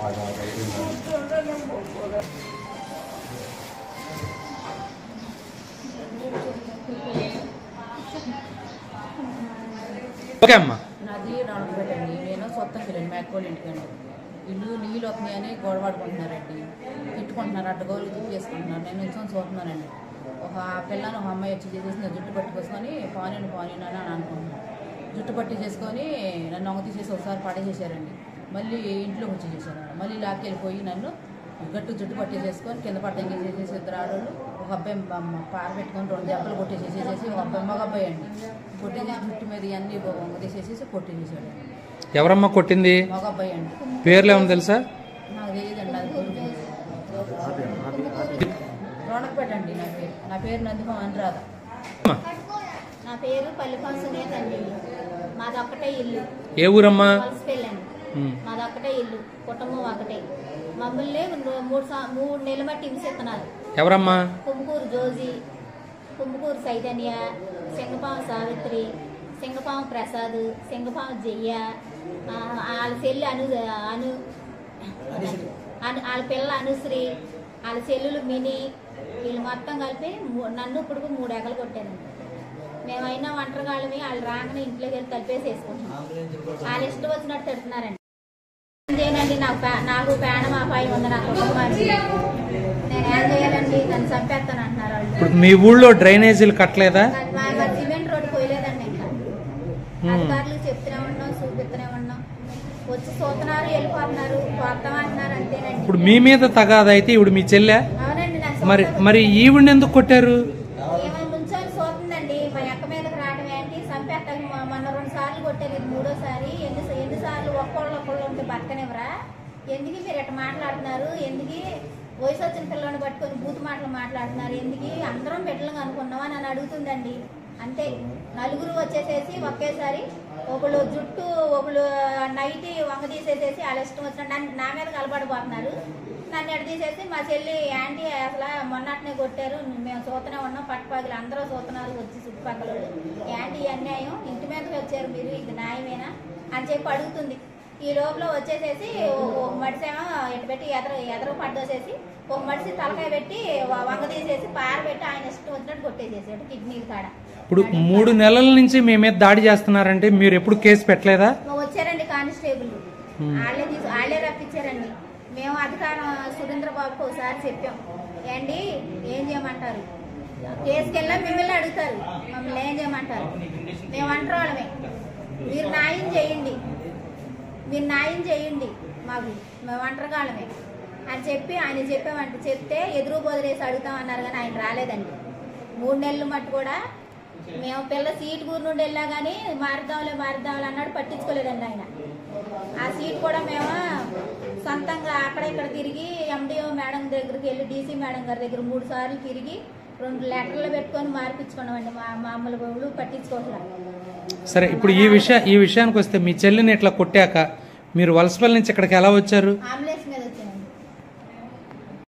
Okay అమ్మా. నాది రావడండి. నేను సొంతం పిల్లని మేకపోలు ఇంటికండి. ఇల్లు నీళ్ళు వస్తున్నాయని గొడవాడుకుంటున్నారండి, తిట్టుకుంటున్నారు, అడ్డగోలు తిప్పేసుకుంటున్నారు. నేను నిల్చొని చూస్తున్నానండి. ఒక పిల్లని ఒక అమ్మాయి వచ్చి చేసేసి నా జుట్టు పట్టుకొసుకొని పాని అని అనుకుంటున్నాను. జుట్టు పట్టి చేసుకొని నన్ను ఒంగ తీసేసి ఒకసారి పడేసేసారండి. మళ్ళీ ఇంట్లోకి వచ్చి చేశారు. మళ్ళీ లాక్కెళ్ళిపోయి నన్ను గట్టు జుట్టు పట్టేసేసుకొని కింద పట్టేసేసి ఇద్దరు ఆడవాళ్ళు, ఒక అబ్బాయి పార పెట్టుకొని 2 దెబ్బలు కొట్టేసేసేసి ఒక అబ్బాయి మగ అబ్బాయి అండి కొట్టేసి జుట్టు మీద ఇవన్నీ ఒంగ తీసేసేసి కొట్టేసేసాడు. ఎవరమ్మా కొట్టింది? మగ అబ్బాయి అండి. పేర్లు ఏమన్నా తెలుసా? నాకు తెలియదండి. అది రోణకపేట అండి. నా పేరు నందిమ అనురాధ. నా పేరు పల్లిపాం సునీత అండి. మాదొక్కటే ఇల్లు. ఏ ఊరమ్మా? వలసపల్లండి. మాదొక్కటే ఇల్లు, కుటుంబం ఒకటే. మమ్మల్ని 3 నెలల మట్టి హింసిస్తున్నారు. ఎవరమ్మా? కుంభకూరు జోజి, కుంభకూరు చైతన్య, సింగపాం సావిత్రి, సింగపాం ప్రసాద్, సింగపాం జయ్య, వాళ్ళ చెల్లి వాళ్ళ పిల్ల అనుశ్రీ, వాళ్ళ చెల్లులు మినీ, వీళ్ళు మొత్తం కలిపి నన్ను ఇప్పుడు 3 ఎకలు కొట్టారండి. మేమైనా ఒంటరిగాళ్ళమి. వాళ్ళు రాగానే ఇంట్లోకి వెళ్ళి కలిపేసి వేసుకుంటున్నాం. వాళ్ళు ఇష్టం వచ్చినట్టు తిడుతున్నారండి. చేయనండి, నాకు ప్రాణం అపాయం ఉంది. నా కుటుంబానికి నేను ఏం చేయాలండి? నన్ను చంపేస్తాను అంటున్నారు వాళ్ళు. ఇప్పుడు మీ ఊళ్ళో డ్రైనేజీలు కట్టలేదా? Cement road పోయలేదండి. ఇంకా అధికారులకు చెప్తూనే ఉన్నాం, చూపిస్తూనే ఉన్నాం. వచ్చి చూస్తున్నారు, వెళ్ళిపోతున్నారు, పోతామంటున్నారు, అంతేనండి. ఇప్పుడు మీ మీద తగాదా అయితే ఇప్పుడు మీ చెల్లె? అవునండి. మరి ఈవిడ ఎందుకు కొట్టారు? ఏమైనా ముంచొని చూస్తుందండి. మా ఎక్క మీదకి రావడం ఏంటి? చంపేస్తాను. మొన్న 2 సార్లు కొట్టారు, ఇది 3ఓసారి. ఎన్నిసార్లు ఒక్కళ్ళు ఉంటే బతకనివ్వరా? ఎందుకు మీరు ఇట్లా మాట్లాడుతున్నారు? ఎందుకు వయసు వచ్చిన పిల్లల్ని పట్టుకొని బూతు మాటలు మాట్లాడుతున్నారు? ఎందుకు అందరం బిడ్డలుగా అనుకున్నావా అని అడుగుతుందండి. అంతే. నలుగురు వచ్చేసేసి ఒకేసారి ఒకళ్ళు జుట్టు, ఒకళ్ళు నైటీ వంగ తీసేసేసి వాళ్ళ ఇష్టం వచ్చినట్టు నా మీద కలబడిపోతున్నారు. నన్ను ఎడ తీసేసి మా చెల్లి యాంటీ అసలు మొన్నటినే కొట్టారు, మేము చూస్తూనే ఉన్నాం, పట్టుపాకులు అందరూ చూస్తున్నారు వచ్చి చుట్టుపక్కల. యాంటీ అన్యాయం, ఇంటి మీదకి వచ్చారు మీరు, ఇది న్యాయమేనా అని చెప్పి అడుగుతుంది. ఈ లోపల వచ్చేసేసి ఒక మడిసేమో ఎటు పెట్టి ఎదరు పడ్డోసేసి ఒక మడిసి తలకాయ పెట్టి వంగ తీసేసి పార పెట్టి ఆయన ఇష్టం వచ్చినట్టు కొట్టేసేసాడు కిడ్నీల కాడ. ఇప్పుడు 3 నెలల నుంచి మీ మీద దాడి చేస్తున్నారంటే మీరు ఎప్పుడు కేసు పెట్టలేదా? వచ్చారండి కానిస్టేబుల్, వాళ్ళే రప్పించారండి. మేము అధికారం సురేంద్రబాబుకి ఒకసారి చెప్పాం, ఏండి ఏం చేయమంటారు? కేసుకెళ్ళా మిమ్మల్ని అడుగుతారు, మమ్మల్ని ఏం చేయమంటారు? మేము అంటరాళ్ళమే, మీరు న్యాయం చేయండి మాకు, మేము ఒంటరిగాళ్ళమే అని చెప్పి ఆయన చెప్పామంటే చెప్తే ఎదురు బొదిలేసి అడుగుతామన్నారు. కానీ ఆయన రాలేదండి. 3 నెలలు మట్టు కూడా మేము పిల్ల సీట్ గురి నుండి వెళ్ళా కానీ మారుద్దాంలే అన్నాడు, పట్టించుకోలేదండి ఆయన. ఆ సీట్ కూడా మేము సొంతంగా అక్కడ ఇక్కడ తిరిగి ఎండిఓ మేడం దగ్గరికి వెళ్ళి డీసీ మేడం గారి దగ్గర 3 సార్లు తిరిగి 2 లెటర్లు పెట్టుకొని మార్పించుకున్నామండి. మామూలు గోవులు పట్టించుకోవట్లేదు. సరే, ఇప్పుడు ఈ విషయానికి వస్తే మీ చెల్లిని ఇట్లా కొట్టాక మీరు వలసపల్లి నుంచి ఇక్కడికి ఎలా వచ్చారు? అంబులెన్స్